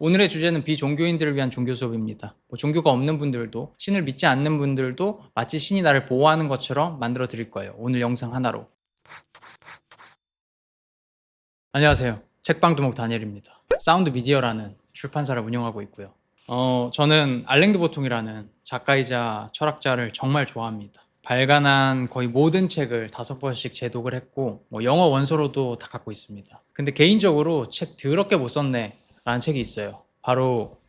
오늘의 주제는 비종교인들을 위한 종교 수업입니다. 종교가 없는 분들도 신을 믿지 않는 분들도 마치 신이 나를 보호하는 것처럼 만들어 드릴 거예요. 오늘 영상 하나로. 안녕하세요. 책방두목 다니엘입니다. 사운드 미디어라는 출판사를 운영하고 있고요. 저는 알랭드 보통이라는 작가이자 철학자를 정말 좋아합니다. 발간한 거의 모든 책을 5번씩 재독을 했고 영어 원서로도 다 갖고 있습니다. 근데 개인적으로 책 더럽게 못 썼네 라는 책이 있어요. 바로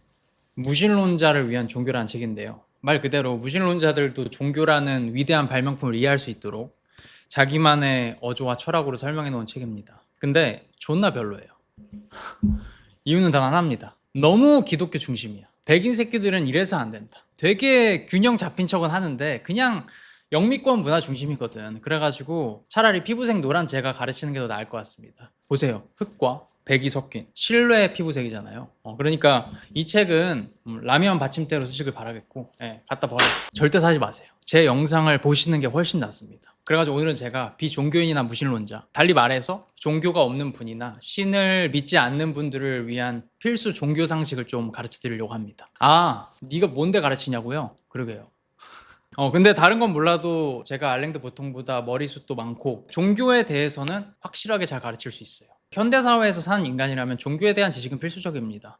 무신론자를 위한 종교라는 책인데요. 말 그대로 무신론자들도 종교라는 위대한 발명품을 이해할 수 있도록 자기만의 어조와 철학으로 설명해 놓은 책입니다. 근데 존나 별로예요. 이유는 단 하나입니다. 너무 기독교 중심이야. 백인 새끼들은 이래서 안 된다. 되게 균형 잡힌 척은 하는데 그냥 영미권 문화 중심이거든. 그래가지고 차라리 피부색 노란 제가 가르치는 게 더 나을 것 같습니다. 보세요. 흑과 백이 섞인 실내 피부색이잖아요. 그러니까 이 책은 라면 받침대로 쓰시길 바라겠고 갖다 버려. 절대 사지 마세요. 제 영상을 보시는 게 훨씬 낫습니다. 그래가지고 오늘은 제가 비종교인이나 무신론자, 달리 말해서 종교가 없는 분이나 신을 믿지 않는 분들을 위한 필수 종교 상식을 좀 가르쳐 드리려고 합니다. 네가 뭔데 가르치냐고요? 그러게요. 근데 다른 건 몰라도 제가 알랭드 보통보다 머리숱도 많고 종교에 대해서는 확실하게 잘 가르칠 수 있어요. 현대사회에서 사는 인간이라면 종교에 대한 지식은 필수적입니다.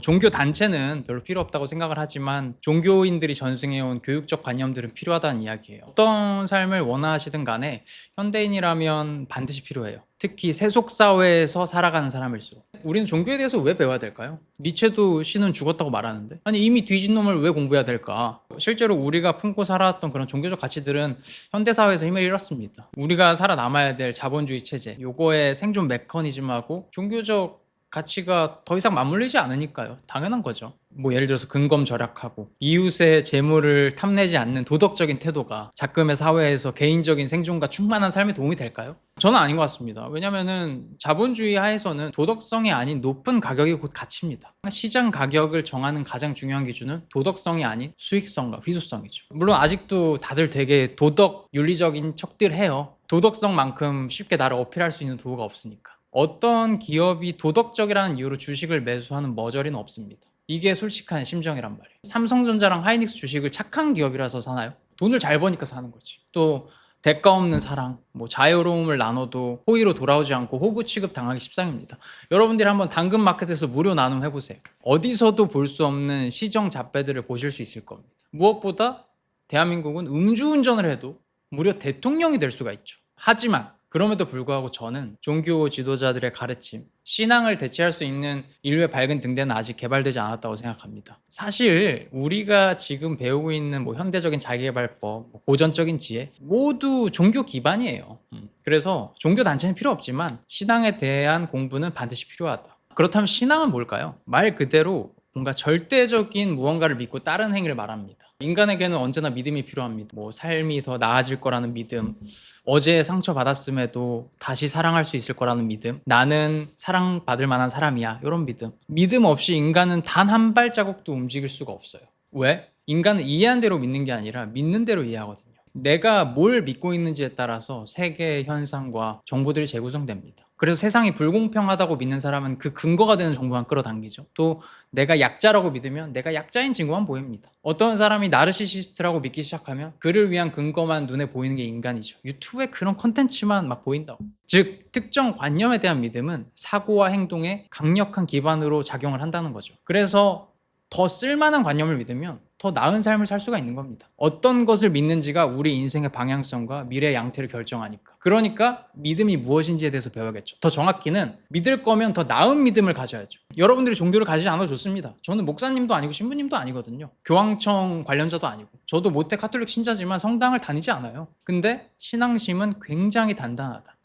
종교 단체는 별로 필요 없다고 생각을 하지만 종교인들이 전승해온 교육적 관념들은 필요하다는 이야기예요. 어떤 삶을 원하시든 간에 현대인이라면 반드시 필요해요. 특히 세속사회에서 살아가는 사람일수록. 우리는 종교에 대해서 왜 배워야 될까요? 니체도 신은 죽었다고 말하는데 아니 이미 뒤진 놈을 왜 공부해야 될까? 실제로 우리가 품고 살아왔던 그런 종교적 가치들은 현대사회에서 힘을 잃었습니다. 우리가 살아남아야 될 자본주의 체제, 요거의 생존 메커니즘하고 종교적 가치가 더 이상 맞물리지 않으니까요. 당연한 거죠. 예를 들어서 근검절약하고 이웃의 재물을 탐내지 않는 도덕적인 태도가 작금의 사회에서 개인적인 생존과 충만한 삶에 도움이 될까요? 저는 아닌 것 같습니다. 왜냐면은 자본주의 하에서는 도덕성이 아닌 높은 가격이 곧 가치입니다. 시장 가격을 정하는 가장 중요한 기준은 도덕성이 아닌 수익성과 희소성이죠. 물론 아직도 다들 되게 도덕 윤리적인 척들 해요. 도덕성만큼 쉽게 나를 어필할 수 있는 도구가 없으니까. 어떤 기업이 도덕적이라는 이유로 주식을 매수하는 머저리는 없습니다. 이게 솔직한 심정이란 말이에요. 삼성전자랑 하이닉스 주식을 착한 기업이라서 사나요? 돈을 잘 버니까 사는 거지. 또 대가 없는 사랑, 자유로움을 나눠도 호의로 돌아오지 않고 호구 취급 당하기 십상입니다. 여러분들이 한번 당근마켓에서 무료 나눔 해보세요. 어디서도 볼 수 없는 시정 잡배들을 보실 수 있을 겁니다. 무엇보다 대한민국은 음주운전을 해도 무려 대통령이 될 수가 있죠. 하지만 그럼에도 불구하고 저는 종교 지도자들의 가르침, 신앙을 대체할 수 있는 인류의 밝은 등대는 아직 개발되지 않았다고 생각합니다. 사실 우리가 지금 배우고 있는 현대적인 자기개발법, 고전적인 지혜 모두 종교 기반이에요. 그래서 종교 단체는 필요 없지만 신앙에 대한 공부는 반드시 필요하다. 그렇다면 신앙은 뭘까요? 말 그대로 뭔가 절대적인 무언가를 믿고 다른 행위를 말합니다. 인간에게는 언제나 믿음이 필요합니다. 삶이 더 나아질 거라는 믿음, 어제 상처받았음에도 다시 사랑할 수 있을 거라는 믿음, 나는 사랑받을 만한 사람이야, 이런 믿음. 믿음 없이 인간은 단 한 발자국도 움직일 수가 없어요. 왜? 인간은 이해한 대로 믿는 게 아니라 믿는 대로 이해하거든요. 내가 뭘 믿고 있는지에 따라서 세계의 현상과 정보들이 재구성됩니다. 그래서 세상이 불공평하다고 믿는 사람은 그 근거가 되는 정보만 끌어당기죠. 또 내가 약자라고 믿으면 내가 약자인 증거만 보입니다. 어떤 사람이 나르시시스트라고 믿기 시작하면 그를 위한 근거만 눈에 보이는 게 인간이죠. 유튜브에 그런 컨텐츠만 막 보인다고. 즉 특정 관념에 대한 믿음은 사고와 행동에 강력한 기반으로 작용을 한다는 거죠. 그래서 더 쓸만한 관념을 믿으면 더 나은 삶을 살 수가 있는 겁니다. 어떤 것을 믿는지가 우리 인생의 방향성과 미래의 양태를 결정하니까. 그러니까 믿음이 무엇인지에 대해서 배워야겠죠. 더 정확히는 믿을 거면 더 나은 믿음을 가져야죠. 여러분들이 종교를 가지지 않아도 좋습니다. 저는 목사님도 아니고 신부님도 아니거든요. 교황청 관련자도 아니고. 저도 모태 카톨릭 신자지만 성당을 다니지 않아요. 근데 신앙심은 굉장히 단단하다.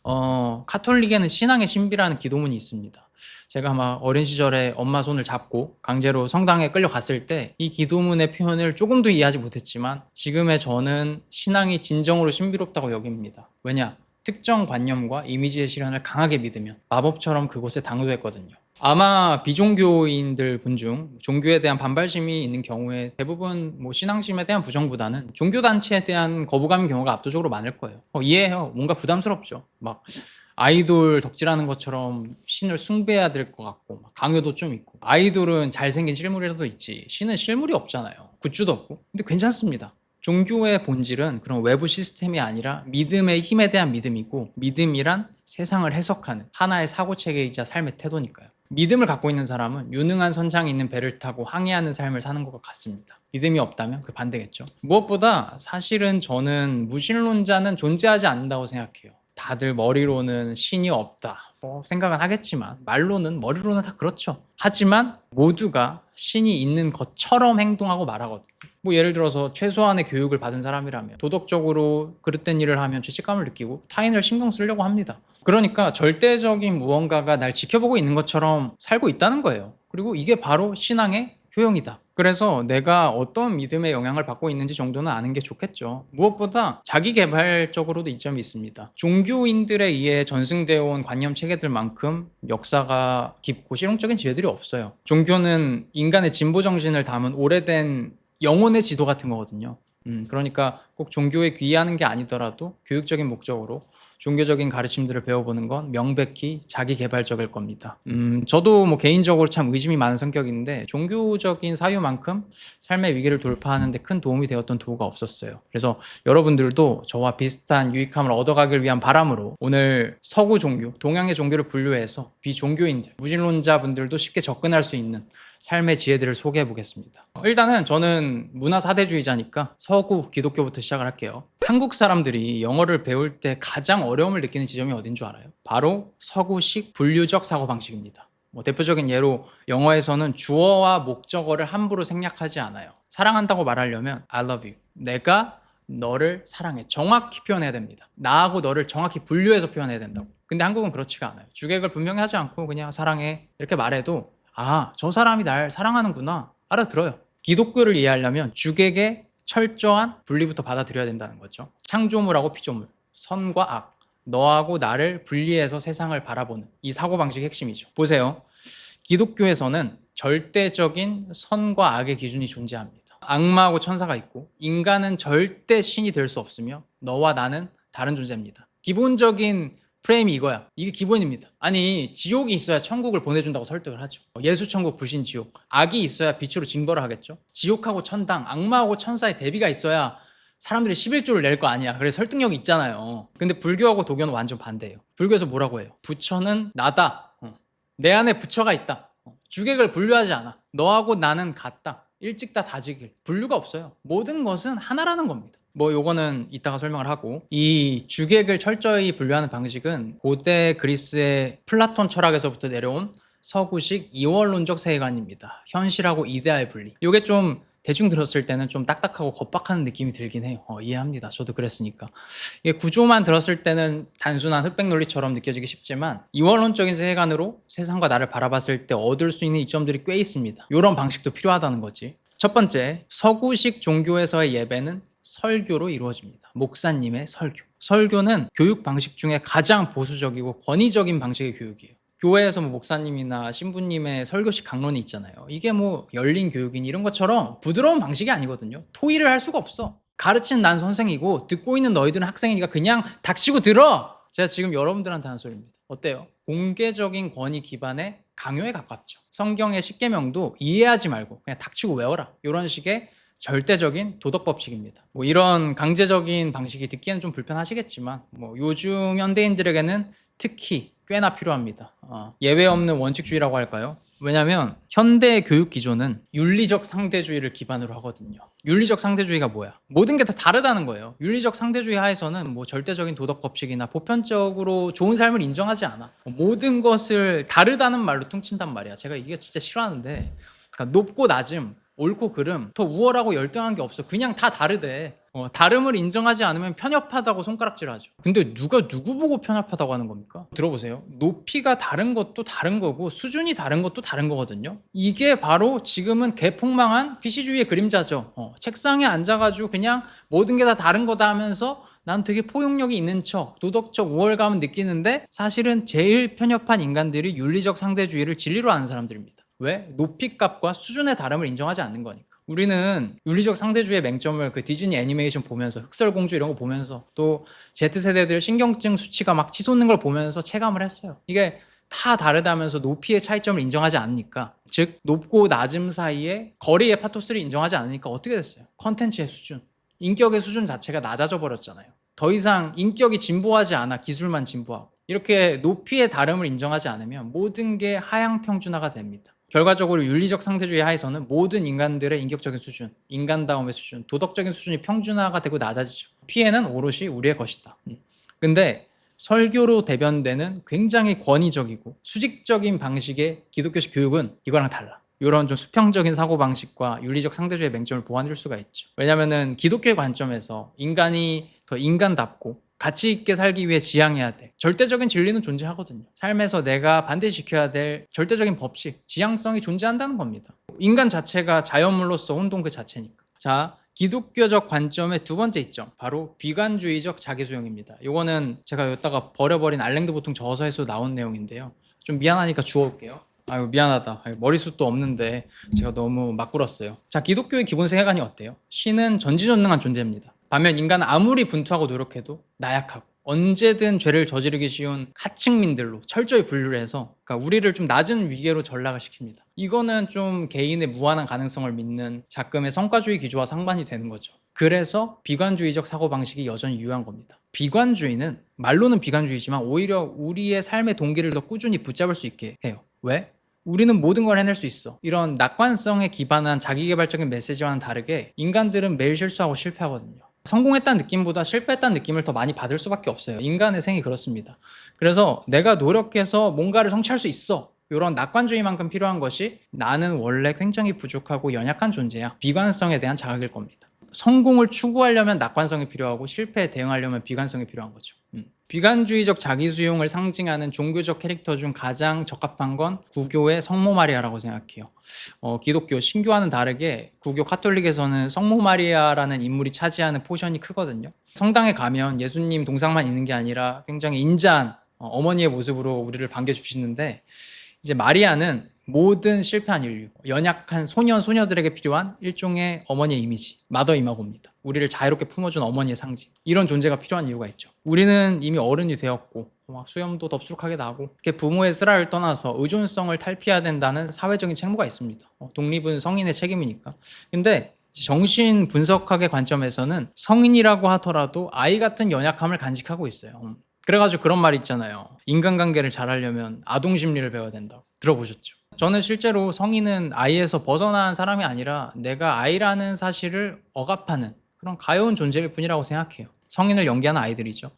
카톨릭에는 신앙의 신비라는 기도문이 있습니다. 제가 아마 어린 시절에 엄마 손을 잡고 강제로 성당에 끌려갔을 때 이 기도문의 표현을 조금도 이해하지 못했지만 지금의 저는 신앙이 진정으로 신비롭다고 여깁니다. 왜냐? 특정 관념과 이미지의 실현을 강하게 믿으면 마법처럼 그곳에 당도했거든요. 아마 비종교인들 분 중 종교에 대한 반발심이 있는 경우에 대부분 신앙심에 대한 부정보다는 종교단체에 대한 거부감인 경우가 압도적으로 많을 거예요. 이해해요. 뭔가 부담스럽죠. 아이돌 덕질하는 것처럼 신을 숭배해야 될 것 같고 강요도 좀 있고, 아이돌은 잘생긴 실물이라도 있지 신은 실물이 없잖아요. 굿즈도 없고. 근데 괜찮습니다. 종교의 본질은 그런 외부 시스템이 아니라 믿음의 힘에 대한 믿음이고, 믿음이란 세상을 해석하는 하나의 사고체계이자 삶의 태도니까요. 믿음을 갖고 있는 사람은 유능한 선장이 있는 배를 타고 항해하는 삶을 사는 것과 같습니다. 믿음이 없다면 그 반대겠죠. 무엇보다 사실은 저는 무신론자는 존재하지 않는다고 생각해요. 다들 머리로는 신이 없다 생각은 하겠지만, 말로는 머리로는 다 그렇죠. 하지만 모두가 신이 있는 것처럼 행동하고 말하거든요. 예를 들어서 최소한의 교육을 받은 사람이라면 도덕적으로 그릇된 일을 하면 죄책감을 느끼고 타인을 신경 쓰려고 합니다. 그러니까 절대적인 무언가가 날 지켜보고 있는 것처럼 살고 있다는 거예요. 그리고 이게 바로 신앙의 효용이다. 그래서 내가 어떤 믿음의 영향을 받고 있는지 정도는 아는 게 좋겠죠. 무엇보다 자기 개발적으로도 이점이 있습니다. 종교인들에 의해 전승되어 온 관념 체계들만큼 역사가 깊고 실용적인 지혜들이 없어요. 종교는 인간의 진보 정신을 담은 오래된 영혼의 지도 같은 거거든요. 그러니까 꼭 종교에 귀의하는 게 아니더라도 교육적인 목적으로 종교적인 가르침들을 배워보는 건 명백히 자기 개발적일 겁니다. 저도 개인적으로 참 의심이 많은 성격인데 종교적인 사유만큼 삶의 위기를 돌파하는 데 큰 도움이 되었던 도구가 없었어요. 그래서 여러분들도 저와 비슷한 유익함을 얻어가길 위한 바람으로 오늘 서구 종교, 동양의 종교를 분류해서 비종교인들, 무신론자분들도 쉽게 접근할 수 있는 삶의 지혜들을 소개해 보겠습니다. 일단은 저는 문화 사대주의자니까 서구 기독교부터 시작을 할게요. 한국 사람들이 영어를 배울 때 가장 어려움을 느끼는 지점이 어딘 줄 알아요? 바로 서구식 분류적 사고방식입니다. 대표적인 예로 영어에서는 주어와 목적어를 함부로 생략하지 않아요. 사랑한다고 말하려면 I love you, 내가 너를 사랑해, 정확히 표현해야 됩니다. 나하고 너를 정확히 분류해서 표현해야 된다고. 근데 한국은 그렇지가 않아요. 주객을 분명히 하지 않고 그냥 사랑해 이렇게 말해도 저 사람이 날 사랑하는구나 알아들어요. 기독교를 이해하려면 주객의 철저한 분리부터 받아들여야 된다는 거죠. 창조물하고 피조물, 선과 악, 너하고 나를 분리해서 세상을 바라보는 이 사고방식의 핵심이죠. 보세요. 기독교에서는 절대적인 선과 악의 기준이 존재합니다. 악마하고 천사가 있고 인간은 절대 신이 될 수 없으며 너와 나는 다른 존재입니다. 기본적인 프레임이 이거야. 이게 기본입니다. 아니, 지옥이 있어야 천국을 보내준다고 설득을 하죠. 예수 천국, 불신 지옥. 악이 있어야 빛으로 징벌을 하겠죠. 지옥하고 천당, 악마하고 천사의 대비가 있어야 사람들이 11조를 낼 거 아니야. 그래서 설득력이 있잖아요. 근데 불교하고 도교는 완전 반대예요. 불교에서 뭐라고 해요? 부처는 나다. 내 안에 부처가 있다. 주객을 분류하지 않아. 너하고 나는 같다. 일찍 다 다지길. 분류가 없어요. 모든 것은 하나라는 겁니다. 요거는 이따가 설명을 하고, 이 주객을 철저히 분류하는 방식은 고대 그리스의 플라톤 철학에서부터 내려온 서구식 이원론적 세계관입니다. 현실하고 이데아의 분리. 요게 좀 대충 들었을 때는 좀 딱딱하고 겁박하는 느낌이 들긴 해요. 이해합니다. 저도 그랬으니까. 이게 구조만 들었을 때는 단순한 흑백 논리처럼 느껴지기 쉽지만 이원론적인 세계관으로 세상과 나를 바라봤을 때 얻을 수 있는 이점들이 꽤 있습니다. 이런 방식도 필요하다는 거지. 첫 번째, 서구식 종교에서의 예배는 설교로 이루어집니다. 목사님의 설교. 설교는 교육 방식 중에 가장 보수적이고 권위적인 방식의 교육이에요. 교회에서 목사님이나 신부님의 설교식 강론이 있잖아요. 이게 열린 교육인 이런 것처럼 부드러운 방식이 아니거든요. 토의를 할 수가 없어. 가르치는 난 선생이고 듣고 있는 너희들은 학생이니까 그냥 닥치고 들어. 제가 지금 여러분들한테 하는 소리입니다. 어때요? 공개적인 권위 기반의 강요에 가깝죠. 성경의 십계명도 이해하지 말고 그냥 닥치고 외워라. 이런 식의 절대적인 도덕 법칙입니다. 이런 강제적인 방식이 듣기에는 좀 불편하시겠지만 요즘 현대인들에게는 특히 꽤나 필요합니다. 예외 없는 원칙주의라고 할까요? 왜냐하면 현대 교육 기조는 윤리적 상대주의를 기반으로 하거든요. 윤리적 상대주의가 뭐야? 모든 게 다 다르다는 거예요. 윤리적 상대주의 하에서는 절대적인 도덕 법칙이나 보편적으로 좋은 삶을 인정하지 않아. 모든 것을 다르다는 말로 퉁친단 말이야. 제가 이게 진짜 싫어하는데, 그러니까 높고 낮음, 옳고 그름, 더 우월하고 열등한 게 없어. 그냥 다 다르대. 다름을 인정하지 않으면 편협하다고 손가락질하죠. 근데 누가 누구 보고 편협하다고 하는 겁니까? 들어보세요. 높이가 다른 것도 다른 거고 수준이 다른 것도 다른 거거든요. 이게 바로 지금은 개폭망한 PC주의의 그림자죠. 책상에 앉아가지고 그냥 모든 게 다 다른 거다 하면서 난 되게 포용력이 있는 척, 도덕적 우월감은 느끼는데 사실은 제일 편협한 인간들이 윤리적 상대주의를 진리로 하는 사람들입니다. 왜? 높이값과 수준의 다름을 인정하지 않는 거니까. 우리는 윤리적 상대주의 맹점을 그 디즈니 애니메이션 보면서, 흑설공주 이런 거 보면서, 또 Z세대들 신경증 수치가 막 치솟는 걸 보면서 체감을 했어요. 이게 다 다르다면서 높이의 차이점을 인정하지 않으니까, 즉 높고 낮음 사이에 거리의 파토스를 인정하지 않으니까 어떻게 됐어요? 컨텐츠의 수준, 인격의 수준 자체가 낮아져 버렸잖아요. 더 이상 인격이 진보하지 않아 기술만 진보하고, 이렇게 높이의 다름을 인정하지 않으면 모든 게 하향평준화가 됩니다. 결과적으로 윤리적 상대주의 하에서는 모든 인간들의 인격적인 수준, 인간다움의 수준, 도덕적인 수준이 평준화가 되고 낮아지죠. 피해는 오롯이 우리의 것이다. 근데 설교로 대변되는 굉장히 권위적이고 수직적인 방식의 기독교식 교육은 이거랑 달라. 이런 좀 수평적인 사고방식과 윤리적 상대주의 맹점을 보완해줄 수가 있죠. 왜냐면은 기독교의 관점에서 인간이 더 인간답고 가치 있게 살기 위해 지향해야 돼. 절대적인 진리는 존재하거든요. 삶에서 내가 반드시 지켜야 될 절대적인 법칙, 지향성이 존재한다는 겁니다. 인간 자체가 자연물로서 혼돈 그 자체니까. 자, 기독교적 관점의 두 번째 이점, 바로 비관주의적 자기수용입니다. 이거는 제가 여기다가 버려버린 알랭드 보통 저서에서 나온 내용인데요. 좀 미안하니까 주워올게요. 아유 미안하다. 머리숱도 없는데 제가 너무 막 굴었어요. 자, 기독교의 기본 세계관이 어때요? 신은 전지전능한 존재입니다. 반면 인간은 아무리 분투하고 노력해도 나약하고 언제든 죄를 저지르기 쉬운 하층민들로 철저히 분류를 해서, 그러니까 우리를 좀 낮은 위계로 전락을 시킵니다. 이거는 좀 개인의 무한한 가능성을 믿는 작금의 성과주의 기조와 상반이 되는 거죠. 그래서 비관주의적 사고방식이 여전히 유효한 겁니다. 비관주의는 말로는 비관주의지만 오히려 우리의 삶의 동기를 더 꾸준히 붙잡을 수 있게 해요. 왜? 우리는 모든 걸 해낼 수 있어. 이런 낙관성에 기반한 자기개발적인 메시지와는 다르게 인간들은 매일 실수하고 실패하거든요. 성공했다는 느낌보다 실패했다는 느낌을 더 많이 받을 수밖에 없어요. 인간의 생이 그렇습니다. 그래서 내가 노력해서 뭔가를 성취할 수 있어, 이런 낙관주의만큼 필요한 것이 나는 원래 굉장히 부족하고 연약한 존재야, 비관성에 대한 자각일 겁니다. 성공을 추구하려면 낙관성이 필요하고 실패에 대응하려면 비관성이 필요한 거죠. 비관주의적 자기수용을 상징하는 종교적 캐릭터 중 가장 적합한 건 구교의 성모 마리아라고 생각해요. 기독교 신교와는 다르게 구교 카톨릭에서는 성모 마리아라는 인물이 차지하는 포션이 크거든요. 성당에 가면 예수님 동상만 있는 게 아니라 굉장히 인자한 어머니의 모습으로 우리를 반겨주시는데, 이제 마리아는 모든 실패한 인류, 연약한 소년, 소녀들에게 필요한 일종의 어머니의 이미지, 마더 이마고입니다. 우리를 자유롭게 품어준 어머니의 상징. 이런 존재가 필요한 이유가 있죠. 우리는 이미 어른이 되었고 막 수염도 덥수룩하게 나고 이렇게 부모의 쓰라를 떠나서 의존성을 탈피해야 된다는 사회적인 책무가 있습니다. 독립은 성인의 책임이니까. 근데 정신 분석학의 관점에서는 성인이라고 하더라도 아이 같은 연약함을 간직하고 있어요. 그래가지고 그런 말이 있잖아요. 인간관계를 잘하려면 아동 심리를 배워야 된다고. 들어보셨죠? 저는 실제로 성인은 아이에서 벗어난 사람이 아니라 내가 아이라는 사실을 억압하는 그런 가여운 존재일 뿐이라고 생각해요. 성인을 연기하는 아이들이죠.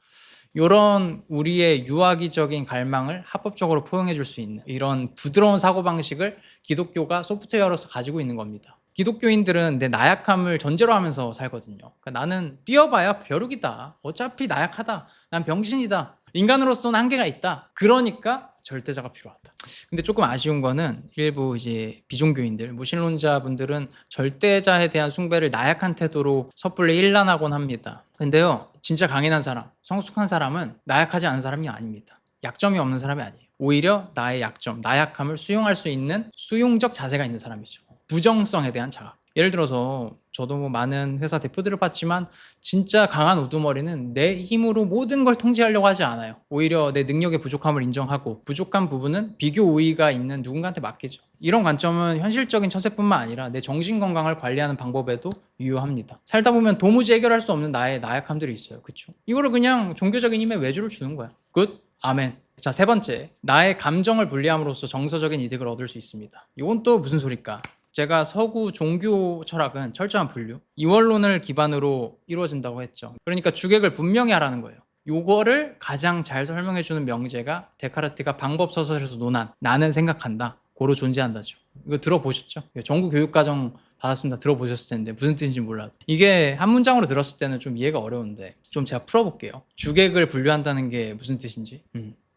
이런 우리의 유아기적인 갈망을 합법적으로 포용해 줄 수 있는 이런 부드러운 사고방식을 기독교가 소프트웨어로서 가지고 있는 겁니다. 기독교인들은 내 나약함을 전제로 하면서 살거든요. 그러니까 나는 뛰어봐야 벼룩이다. 어차피 나약하다. 난 병신이다. 인간으로서는 한계가 있다. 그러니까 절대자가 필요하다. 근데 조금 아쉬운 거는 일부 이제 비종교인들, 무신론자분들은 절대자에 대한 숭배를 나약한 태도로 섣불리 일란하곤 합니다. 근데요, 진짜 강인한 사람, 성숙한 사람은 나약하지 않은 사람이 아닙니다. 약점이 없는 사람이 아니에요. 오히려 나의 약점, 나약함을 수용할 수 있는 수용적 자세가 있는 사람이죠. 부정성에 대한 자각. 예를 들어서 저도 뭐 많은 회사 대표들을 봤지만 진짜 강한 우두머리는 내 힘으로 모든 걸 통제하려고 하지 않아요. 오히려 내 능력의 부족함을 인정하고 부족한 부분은 비교 우위가 있는 누군가한테 맡기죠. 이런 관점은 현실적인 처세뿐만 아니라 내 정신 건강을 관리하는 방법에도 유효합니다. 살다 보면 도무지 해결할 수 없는 나의 나약함들이 있어요. 그렇죠? 이거를 그냥 종교적인 힘에 외주를 주는 거야. 굿? 아멘. 자, 세 번째. 나의 감정을 분리함으로써 정서적인 이득을 얻을 수 있습니다. 이건 또 무슨 소릴까? 제가 서구 종교 철학은 철저한 분류, 이원론을 기반으로 이루어진다고 했죠. 그러니까 주객을 분명히 하라는 거예요. 요거를 가장 잘 설명해주는 명제가 데카르트가 방법서설에서 논한 나는 생각한다, 고로 존재한다죠. 이거 들어보셨죠? 전국 교육과정 받았습니다. 들어보셨을 텐데 무슨 뜻인지 몰라도 이게 한 문장으로 들었을 때는 좀 이해가 어려운데 좀 제가 풀어볼게요. 주객을 분류한다는 게 무슨 뜻인지.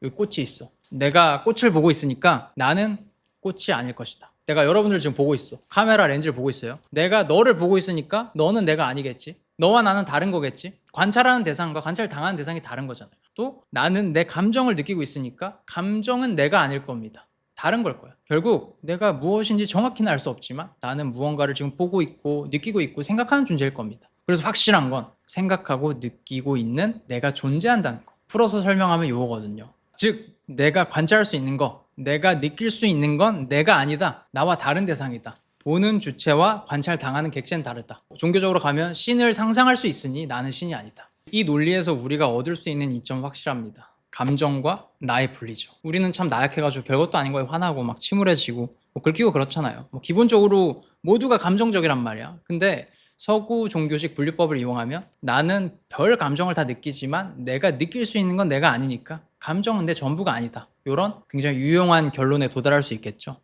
여기 꽃이 있어. 내가 꽃을 보고 있으니까 나는 꽃이 아닐 것이다. 내가 여러분들 지금 보고 있어. 카메라 렌즈를 보고 있어요. 내가 너를 보고 있으니까 너는 내가 아니겠지. 너와 나는 다른 거겠지. 관찰하는 대상과 관찰당하는 대상이 다른 거잖아요. 또 나는 내 감정을 느끼고 있으니까 감정은 내가 아닐 겁니다. 다른 걸 거야. 결국 내가 무엇인지 정확히는 알 수 없지만 나는 무언가를 지금 보고 있고 느끼고 있고 생각하는 존재일 겁니다. 그래서 확실한 건 생각하고 느끼고 있는 내가 존재한다는 거. 풀어서 설명하면 이거거든요. 즉 내가 관찰할 수 있는 거, 내가 느낄 수 있는 건 내가 아니다. 나와 다른 대상이다. 보는 주체와 관찰당하는 객체는 다르다. 종교적으로 가면 신을 상상할 수 있으니 나는 신이 아니다. 이 논리에서 우리가 얻을 수 있는 이점 확실합니다. 감정과 나의 분리죠. 우리는 참 나약해가지고 별것도 아닌 거에 화나고 막 침울해지고 뭐 긁히고 그렇잖아요. 뭐 기본적으로 모두가 감정적이란 말이야. 근데 서구 종교식 분류법을 이용하면 나는 별 감정을 다 느끼지만 내가 느낄 수 있는 건 내가 아니니까 감정은 내 전부가 아니다. 이런 굉장히 유용한 결론에 도달할 수 있겠죠.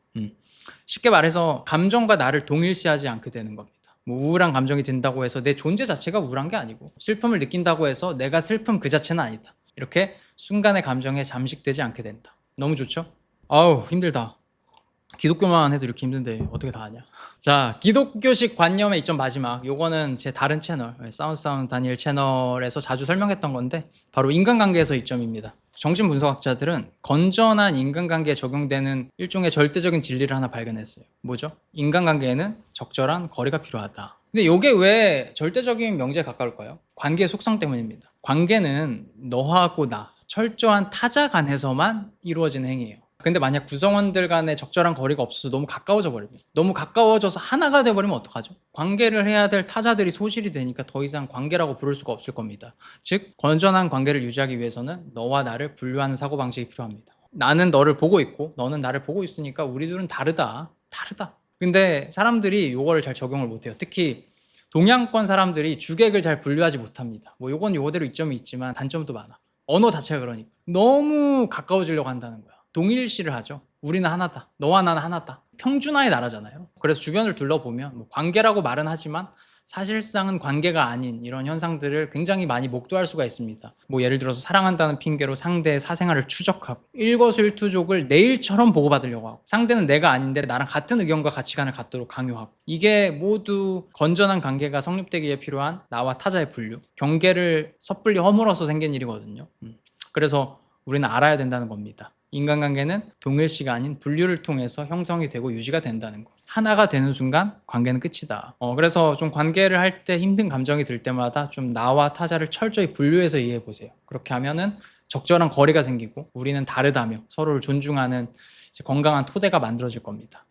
쉽게 말해서 감정과 나를 동일시하지 않게 되는 겁니다. 뭐 우울한 감정이 든다고 해서 내 존재 자체가 우울한 게 아니고 슬픔을 느낀다고 해서 내가 슬픔 그 자체는 아니다. 이렇게 순간의 감정에 잠식되지 않게 된다. 너무 좋죠? 아우 힘들다. 기독교만 해도 이렇게 힘든데 어떻게 다 하냐. 자, 기독교식 관념의 이점 마지막. 요거는 제 다른 채널 사운드 다니엘 채널에서 자주 설명했던 건데 바로 인간관계에서 이점입니다. 정신분석학자들은 건전한 인간관계에 적용되는 일종의 절대적인 진리를 하나 발견했어요. 뭐죠? 인간관계에는 적절한 거리가 필요하다. 근데 이게 왜 절대적인 명제에 가까울까요? 관계의 속성 때문입니다. 관계는 너하고 나, 철저한 타자 간에서만 이루어지는 행위예요. 근데 만약 구성원들 간에 적절한 거리가 없어서 너무 가까워져 버리면, 너무 가까워져서 하나가 돼버리면 어떡하죠? 관계를 해야 될 타자들이 소실이 되니까 더 이상 관계라고 부를 수가 없을 겁니다. 즉 건전한 관계를 유지하기 위해서는 너와 나를 분류하는 사고방식이 필요합니다. 나는 너를 보고 있고 너는 나를 보고 있으니까 우리 둘은 다르다. 근데 사람들이 이거를 잘 적용을 못해요. 특히 동양권 사람들이 주객을 잘 분류하지 못합니다. 뭐 요건 요거대로 이점이 있지만 단점도 많아. 언어 자체가 그러니까 너무 가까워지려고 한다는 거야. 동일시를 하죠. 우리는 하나다. 너와 나는 하나다. 평준화의 나라잖아요. 그래서 주변을 둘러보면 뭐 관계라고 말은 하지만 사실상은 관계가 아닌 이런 현상들을 굉장히 많이 목도할 수가 있습니다. 뭐 예를 들어서 사랑한다는 핑계로 상대의 사생활을 추적하고 일거수일투족을 내 일처럼 보고받으려고 하고 상대는 내가 아닌데 나랑 같은 의견과 가치관을 갖도록 강요하고 이게 모두 건전한 관계가 성립되기 위해 필요한 나와 타자의 분류, 경계를 섣불리 허물어서 생긴 일이거든요. 그래서 우리는 알아야 된다는 겁니다. 인간관계는 동일시가 아닌 분류를 통해서 형성이 되고 유지가 된다는 거. 하나가 되는 순간 관계는 끝이다. 그래서 좀 관계를 할 때 힘든 감정이 들 때마다 좀 나와 타자를 철저히 분류해서 이해해 보세요. 그렇게 하면은 적절한 거리가 생기고 우리는 다르다며 서로를 존중하는 건강한 토대가 만들어질 겁니다.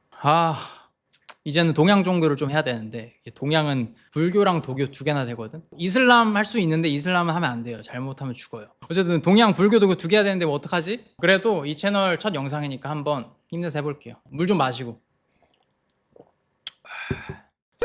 이제는 동양 종교를 좀 해야 되는데 동양은 불교랑 도교 두 개나 되거든. 이슬람 할 수 있는데 이슬람은 하면 안 돼요. 잘못하면 죽어요. 어쨌든 동양 불교 도교 두 개 해야 되는데 뭐 어떡하지? 그래도 이 채널 첫 영상이니까 한번 힘내서 해볼게요. 물 좀 마시고.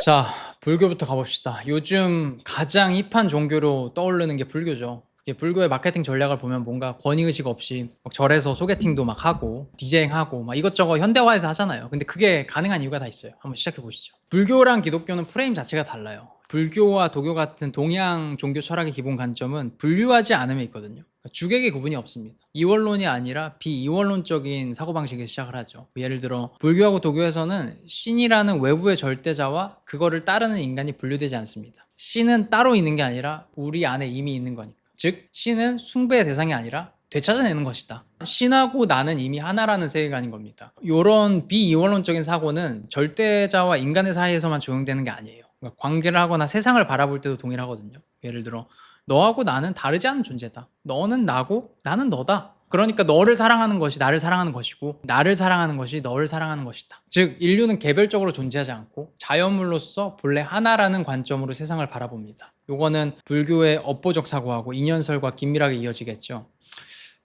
자, 불교부터 가봅시다. 요즘 가장 힙한 종교로 떠오르는 게 불교죠. 불교의 마케팅 전략을 보면 뭔가 권위의식 없이 막 절에서 소개팅도 막 하고 디제잉하고 막 이것저것 현대화해서 하잖아요. 근데 그게 가능한 이유가 다 있어요. 한번 시작해 보시죠. 불교랑 기독교는 프레임 자체가 달라요. 불교와 도교 같은 동양 종교 철학의 기본 관점은 분류하지 않음에 있거든요. 주객의 구분이 없습니다. 이원론이 아니라 비이원론적인 사고방식에 시작을 하죠. 예를 들어 불교하고 도교에서는 신이라는 외부의 절대자와 그거를 따르는 인간이 분류되지 않습니다. 신은 따로 있는 게 아니라 우리 안에 이미 있는 거니까. 즉 신은 숭배의 대상이 아니라 되찾아내는 것이다. 신하고 나는 이미 하나라는 세계관인 겁니다. 이런 비이원론적인 사고는 절대자와 인간의 사이에서만 적용되는 게 아니에요. 그러니까 관계를 하거나 세상을 바라볼 때도 동일하거든요. 예를 들어 너하고 나는 다르지 않은 존재다. 너는 나고 나는 너다. 그러니까 너를 사랑하는 것이 나를 사랑하는 것이고 나를 사랑하는 것이 너를 사랑하는 것이다. 즉 인류는 개별적으로 존재하지 않고 자연물로서 본래 하나라는 관점으로 세상을 바라봅니다. 요거는 불교의 업보적 사고하고 인연설과 긴밀하게 이어지겠죠.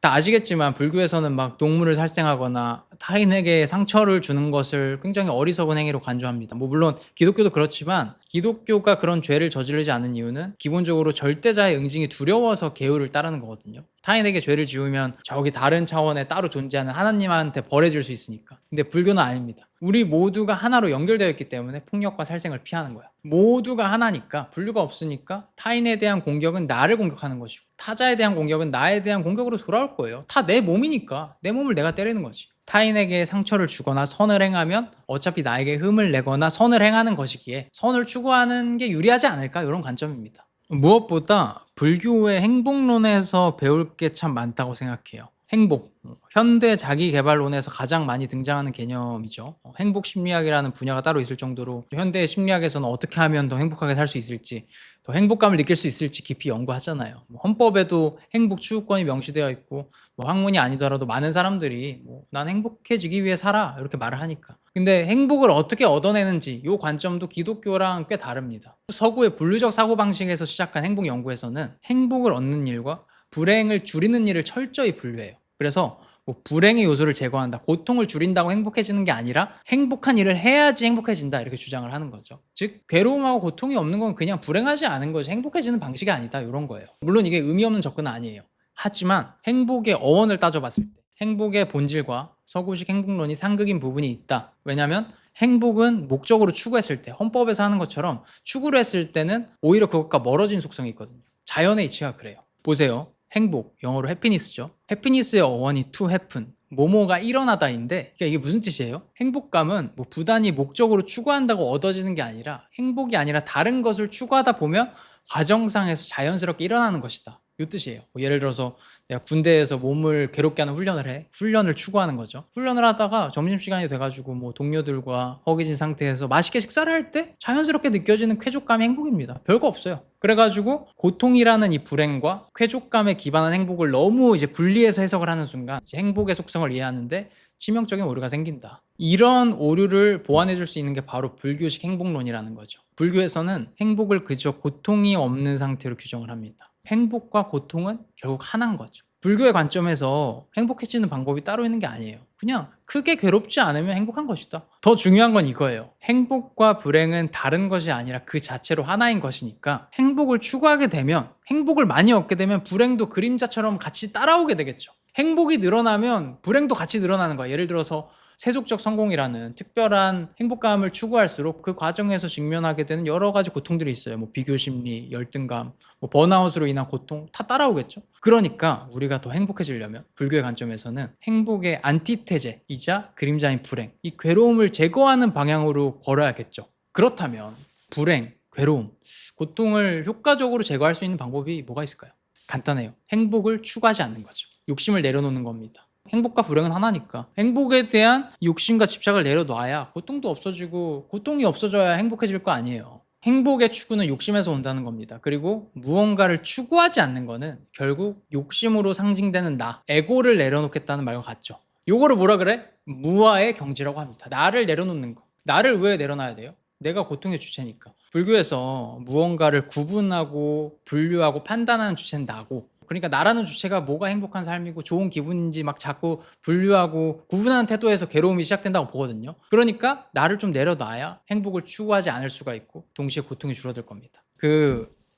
다 아시겠지만 불교에서는 막 동물을 살생하거나 타인에게 상처를 주는 것을 굉장히 어리석은 행위로 간주합니다. 뭐 물론 기독교도 그렇지만 기독교가 그런 죄를 저지르지 않는 이유는 기본적으로 절대자의 응징이 두려워서 계율을 따르는 거거든요. 타인에게 죄를 지으면 저기 다른 차원에 따로 존재하는 하나님한테 벌해질 수 있으니까. 근데 불교는 아닙니다. 우리 모두가 하나로 연결되어 있기 때문에 폭력과 살생을 피하는 거야. 모두가 하나니까 분류가 없으니까 타인에 대한 공격은 나를 공격하는 것이고 타자에 대한 공격은 나에 대한 공격으로 돌아올 거예요. 다 내 몸이니까 내 몸을 내가 때리는 거지. 타인에게 상처를 주거나 선을 행하면 어차피 나에게 흠을 내거나 선을 행하는 것이기에 선을 추구하는 게 유리하지 않을까 이런 관점입니다. 무엇보다 불교의 행복론에서 배울 게 참 많다고 생각해요. 행복, 현대 자기계발론에서 가장 많이 등장하는 개념이죠. 행복 심리학이라는 분야가 따로 있을 정도로 현대 심리학에서는 어떻게 하면 더 행복하게 살 수 있을지, 더 행복감을 느낄 수 있을지 깊이 연구하잖아요. 헌법에도 행복 추구권이 명시되어 있고, 학문이 아니더라도 많은 사람들이 난 행복해지기 위해 살아 이렇게 말을 하니까. 근데 행복을 어떻게 얻어내는지 이 관점도 기독교랑 꽤 다릅니다. 서구의 분류적 사고방식에서 시작한 행복 연구에서는 행복을 얻는 일과 불행을 줄이는 일을 철저히 분류해요. 그래서 불행의 요소를 제거한다, 고통을 줄인다고 행복해지는 게 아니라 행복한 일을 해야지 행복해진다 이렇게 주장을 하는 거죠. 즉 괴로움하고 고통이 없는 건 그냥 불행하지 않은 거지 행복해지는 방식이 아니다 이런 거예요. 물론 이게 의미 없는 접근은 아니에요. 하지만 행복의 어원을 따져봤을 때 행복의 본질과 서구식 행복론이 상극인 부분이 있다. 왜냐하면 행복은 목적으로 추구했을 때, 헌법에서 하는 것처럼 추구를 했을 때는 오히려 그것과 멀어진 속성이 있거든요. 자연의 이치가 그래요. 보세요. 행복, 영어로 해피니스죠. 해피니스의 어원이 to happen, 뭐뭐가 일어나다인데, 그러니까 이게 무슨 뜻이에요? 행복감은 부단히 목적으로 추구한다고 얻어지는 게 아니라 행복이 아니라 다른 것을 추구하다 보면 과정상에서 자연스럽게 일어나는 것이다. 이 뜻이에요. 예를 들어서 내가 군대에서 몸을 괴롭게 하는 훈련을 해. 훈련을 추구하는 거죠. 훈련을 하다가 점심시간이 돼가지고 동료들과 허기진 상태에서 맛있게 식사를 할 때 자연스럽게 느껴지는 쾌족감이 행복입니다. 별거 없어요. 그래가지고 고통이라는 이 불행과 쾌족감에 기반한 행복을 너무 이제 분리해서 해석을 하는 순간 이제 행복의 속성을 이해하는데 치명적인 오류가 생긴다. 이런 오류를 보완해 줄 수 있는 게 바로 불교식 행복론이라는 거죠. 불교에서는 행복을 그저 고통이 없는 상태로 규정을 합니다. 행복과 고통은 결국 하나인 거죠. 불교의 관점에서 행복해지는 방법이 따로 있는 게 아니에요. 그냥 크게 괴롭지 않으면 행복한 것이다. 더 중요한 건 이거예요. 행복과 불행은 다른 것이 아니라 그 자체로 하나인 것이니까 행복을 추구하게 되면, 행복을 많이 얻게 되면 불행도 그림자처럼 같이 따라오게 되겠죠. 행복이 늘어나면 불행도 같이 늘어나는 거야. 예를 들어서 세속적 성공이라는 특별한 행복감을 추구할수록 그 과정에서 직면하게 되는 여러 가지 고통들이 있어요. 비교심리, 열등감, 번아웃으로 인한 고통 다 따라오겠죠. 그러니까 우리가 더 행복해지려면 불교의 관점에서는 행복의 안티테제이자 그림자인 불행, 이 괴로움을 제거하는 방향으로 걸어야겠죠. 그렇다면 불행, 괴로움, 고통을 효과적으로 제거할 수 있는 방법이 뭐가 있을까요? 간단해요. 행복을 추구하지 않는 거죠. 욕심을 내려놓는 겁니다. 행복과 불행은 하나니까 행복에 대한 욕심과 집착을 내려놔야 고통도 없어지고, 고통이 없어져야 행복해질 거 아니에요. 행복의 추구는 욕심에서 온다는 겁니다. 그리고 무언가를 추구하지 않는 거는 결국 욕심으로 상징되는 나, 에고를 내려놓겠다는 말과 같죠. 요거를 뭐라 그래? 무아의 경지라고 합니다. 나를 내려놓는 거. 나를 왜 내려놔야 돼요? 내가 고통의 주체니까. 불교에서 무언가를 구분하고 분류하고 판단하는 주체는 나고, 그러니까 나라는 주체가 뭐가 행복한 삶이고 좋은 기분인지 막 자꾸 분류하고 구분하는 태도에서 괴로움이 시작된다고 보거든요. 그러니까 나를 좀 내려놔야 행복을 추구하지 않을 수가 있고 동시에 고통이 줄어들 겁니다.